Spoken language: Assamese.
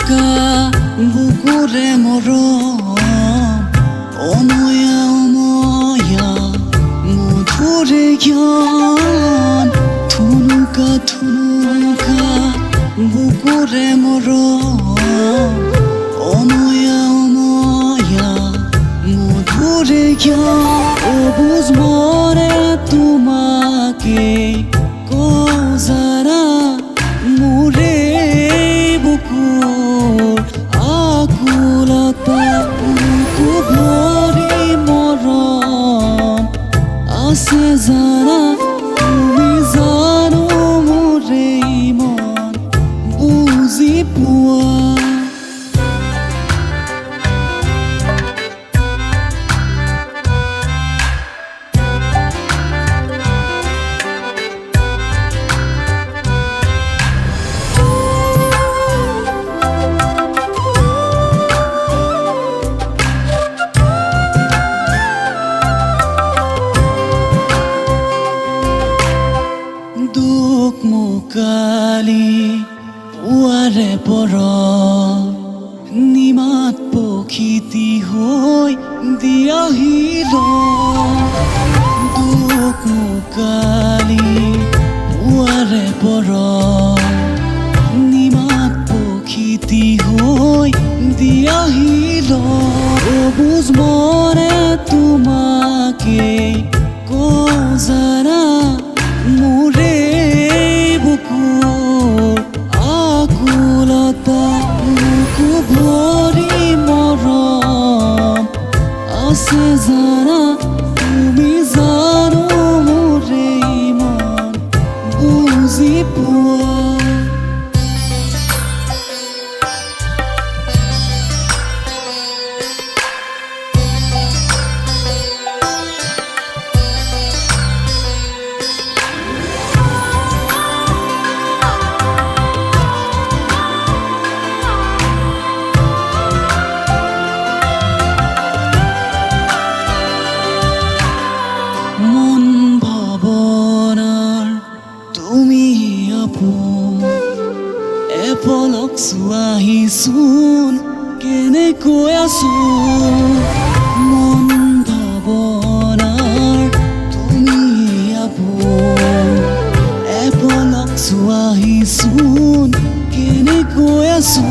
কা বুকুৰে মৰম অময়া অময়া মধুৰে জ্ঞান থুনুকা থুনুকা বুকুৰে মৰম অময়া অময়া মধুৰে জ্ঞান অবুজ মৰে তোমাকে কজাৰা মোৰে বুকুৰ আকুলতা বুকু ভৰি মৰম আছে জানা তুমি জানো মোৰে মন বুজি পোৱা দুখ মুকালি পুৱাৰে পৰা নিমাত পখিতি হৈ দিয়াহিল দুখ মুকালি পুৱাৰে পৰা নিমাত পখিতি হৈ দিয়াহিল অবুজ মৰে তোমাকে কজাৰা মোৰে বুকুৰ আকুলতা বুকু ভৰি মৰম আছে জানা তুমি জানো মোৰে মন বুজি পোৱা মন ভাৱনাৰ তুমি আপোন এপলক চোৱাহিচোন কেনেকৈ আছো মন ভাৱনাৰ তুমি আপোন এপলক চোৱাহিচোন কেনেকৈ আছো